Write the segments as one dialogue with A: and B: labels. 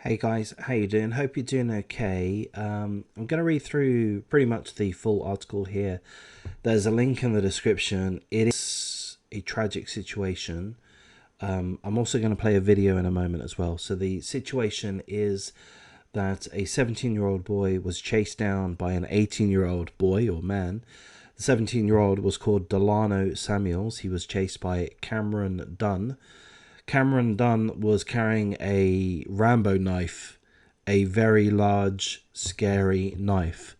A: Hey guys, how you doing? Hope you're doing okay. I'm going to read through pretty much the full article here. There's a link in the description. It is a tragic situation. I'm also going to play a video in a moment as well. So the situation is that a 17-year-old boy was chased down by an 18-year-old boy or man. The 17-year-old was called Derlano Samuels. He was chased by Cameron Dunn. Cameron Dunn was carrying a Rambo knife, a very large, scary knife.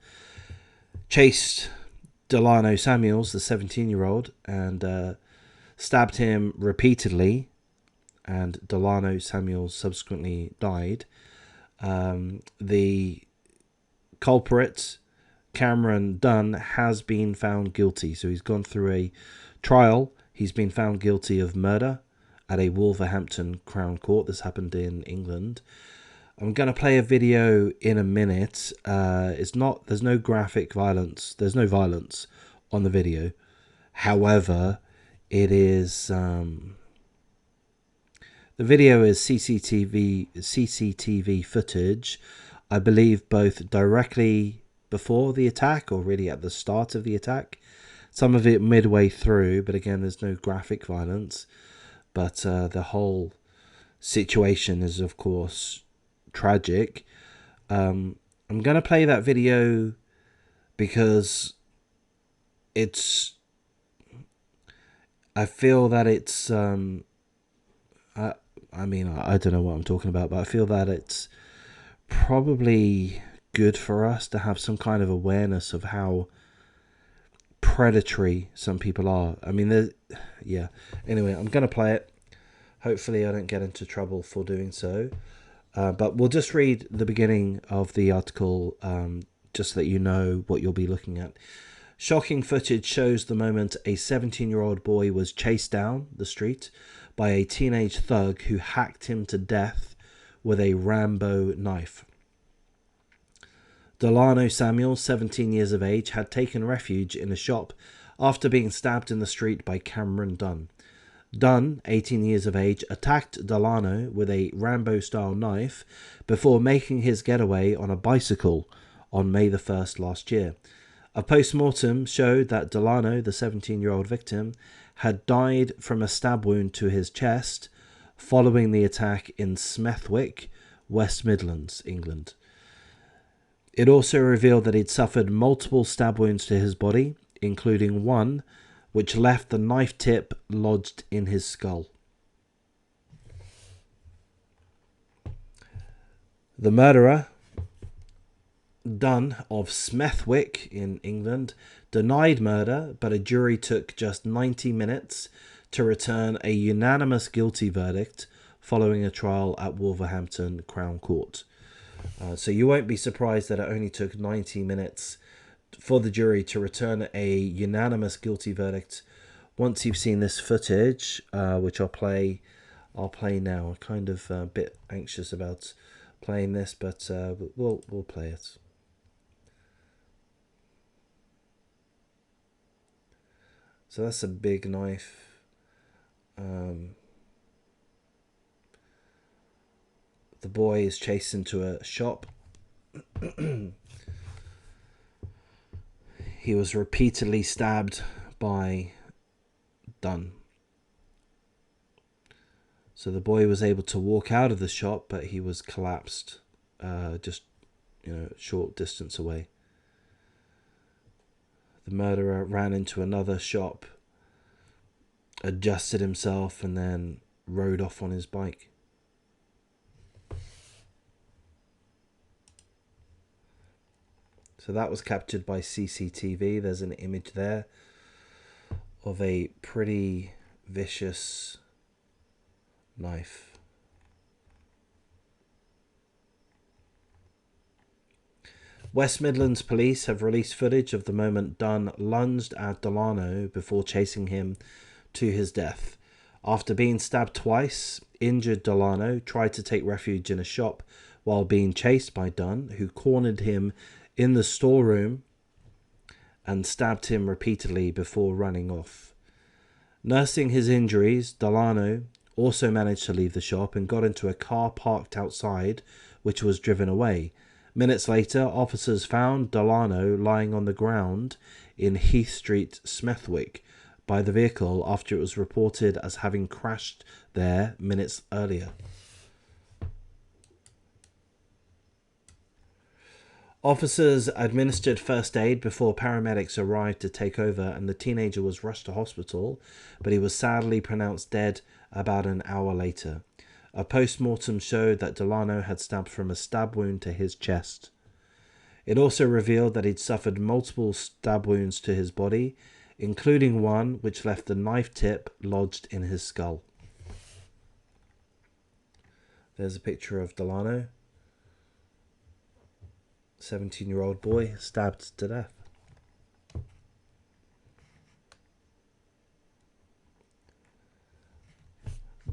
A: Chased Derlano Samuels, the 17-year-old, and stabbed him repeatedly, and Derlano Samuels subsequently died. The culprit, Cameron Dunn, has been found guilty. So he's gone through a trial. He's been found guilty of murder at a Wolverhampton Crown Court. This happened in England. I'm going to play a video in a minute. There's no graphic violence. There's no violence on the video. However, it is, the video is CCTV footage, I believe both directly before the attack or really at the start of the attack. Some of it midway through, but again, there's no graphic violence. But the whole situation is, of course, tragic. I'm going to play that video because I feel that it's, I mean, I don't know what I'm talking about, but I feel that it's probably good for us to have some kind of awareness of how predatory some people are. I mean, yeah. Anyway, I'm going to play it. Hopefully I don't get into trouble for doing so. But we'll just read the beginning of the article, just so that you know what you'll be looking at. Shocking footage shows the moment a 17-year-old boy was chased down the street by a teenage thug who hacked him to death with a Rambo knife. Derlano Samuel, 17 years of age, had taken refuge in a shop after being stabbed in the street by Cameron Dunn. Dunn, 18 years of age, attacked Derlano with a Rambo-style knife before making his getaway on a bicycle on May the 1st last year. A post-mortem showed that Derlano, the 17-year-old victim, had died from a stab wound to his chest following the attack in Smethwick, West Midlands, England. It also revealed that he'd suffered multiple stab wounds to his body, including one which left the knife tip lodged in his skull. The murderer, Dunn of Smethwick in England, denied murder, but a jury took just 90 minutes to return a unanimous guilty verdict following a trial at Wolverhampton Crown Court. So you won't be surprised that it only took 90 minutes for the jury to return a unanimous guilty verdict. Once you've seen this footage, which I'll play now. I'm kind of a bit anxious about playing this, but we'll play it. So that's a big knife. The boy is chased into a shop. He was repeatedly stabbed by Dunn. So the boy was able to walk out of the shop, but he was collapsed just a short distance away. The murderer ran into another shop, adjusted himself, and then rode off on his bike. So that was captured by CCTV. There's an image there of a pretty vicious knife. West Midlands police have released footage of the moment Dunn lunged at Derlano before chasing him to his death. After being stabbed twice, injured Derlano tried to take refuge in a shop while being chased by Dunn, who cornered him in the storeroom and stabbed him repeatedly before running off. Nursing his injuries, Derlano also managed to leave the shop and got into a car parked outside, which was driven away. Minutes later, officers found Derlano lying on the ground in Heath Street, Smethwick, by the vehicle after it was reported as having crashed there minutes earlier. Officers administered first aid before paramedics arrived to take over, and the teenager was rushed to hospital, but he was sadly pronounced dead about an hour later. A post-mortem showed that Derlano had stabbed from a stab wound to his chest. It also revealed that he'd suffered multiple stab wounds to his body, including one which left the knife tip lodged in his skull. There's a picture of Derlano. 17-year-old boy stabbed to death.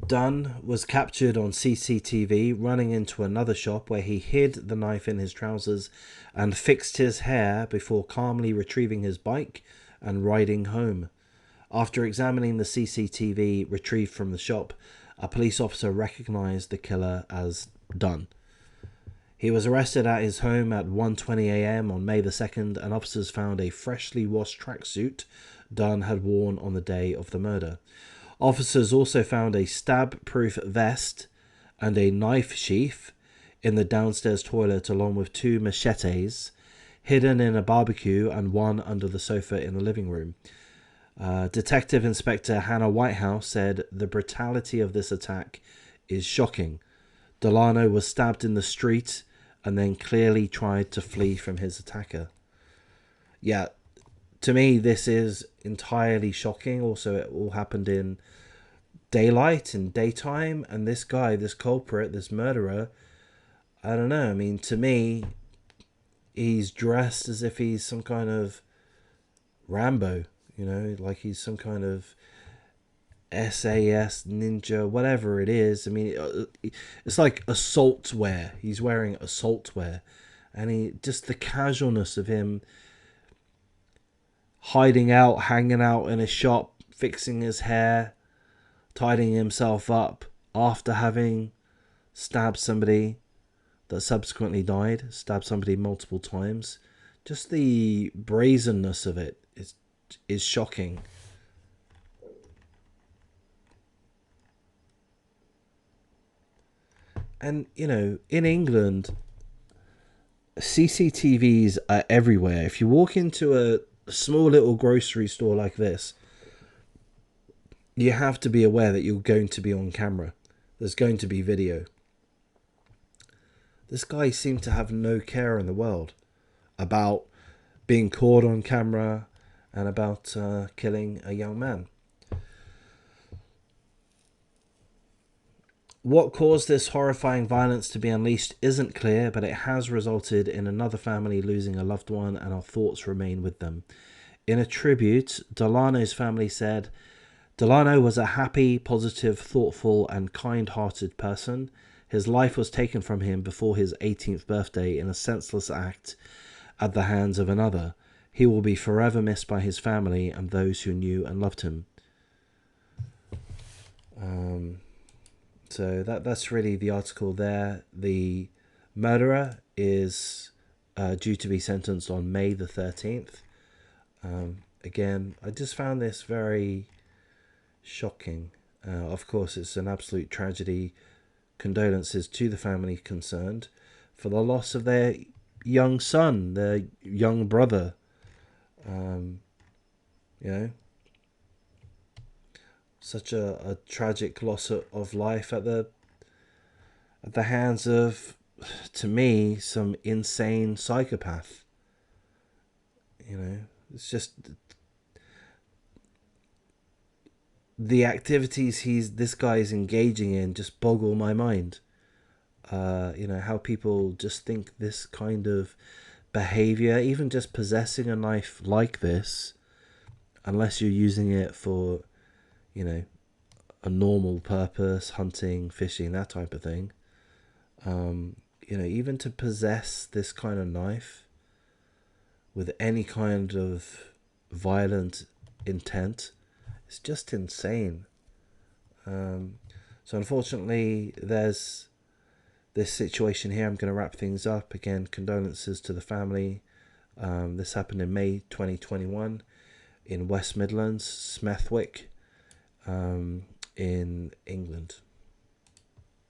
A: Dunn was captured on CCTV running into another shop where he hid the knife in his trousers and fixed his hair before calmly retrieving his bike and riding home. After examining the CCTV retrieved from the shop, a police officer recognized the killer as Dunn. He was arrested at his home at 1:20 a.m. on May the 2nd, and officers found a freshly washed tracksuit Dunn had worn on the day of the murder. Officers also found a stab-proof vest and a knife sheath in the downstairs toilet, along with 2 machetes hidden in a barbecue and one under the sofa in the living room. Detective Inspector Hannah Whitehouse said the brutality of this attack is shocking. Derlano was stabbed in the street and then clearly tried to flee from his attacker. Yeah, to me, this is entirely shocking. Also, it all happened in daylight, in daytime, and this guy, this culprit, this murderer, I don't know. I mean, to me, he's dressed as if he's some kind of Rambo, you know, like he's some kind of SAS ninja, whatever it is. I mean, it's like assault wear. He's wearing assault wear, and he just the casualness of him hiding out, hanging out in a shop, fixing his hair, tidying himself up after having stabbed somebody that subsequently died, stabbed somebody multiple times. Just the brazenness of it is shocking. And, you know, in England, CCTVs are everywhere. If you walk into a small little grocery store like this, you have to be aware that you're going to be on camera. There's going to be video. This guy seemed to have no care in the world about being caught on camera and about killing a young man. What caused this horrifying violence to be unleashed isn't clear, but it has resulted in another family losing a loved one, and our thoughts remain with them. In a tribute, Derlano's family said, Derlano was a happy, positive, thoughtful, and kind-hearted person. His life was taken from him before his 18th birthday in a senseless act at the hands of another. He will be forever missed by his family and those who knew and loved him. So that's really the article there. The murderer is due to be sentenced on May the 13th. Again, I just found this very shocking. Of course, it's an absolute tragedy. Condolences to the family concerned for the loss of their young son, their young brother. You know, such a tragic loss of life at the hands of, to me, some insane psychopath. You know, it's just the activities this guy is engaging in just boggle my mind. You know, how people just think this kind of behavior, even just possessing a knife like this, unless you're using it for, you know, a normal purpose, hunting, fishing, that type of thing. You know, even to possess this kind of knife with any kind of violent intent, it's just insane. So unfortunately, there's this situation here. I'm going to wrap things up. Again, condolences to the family. This happened in May 2021 in West Midlands, Smethwick, in England.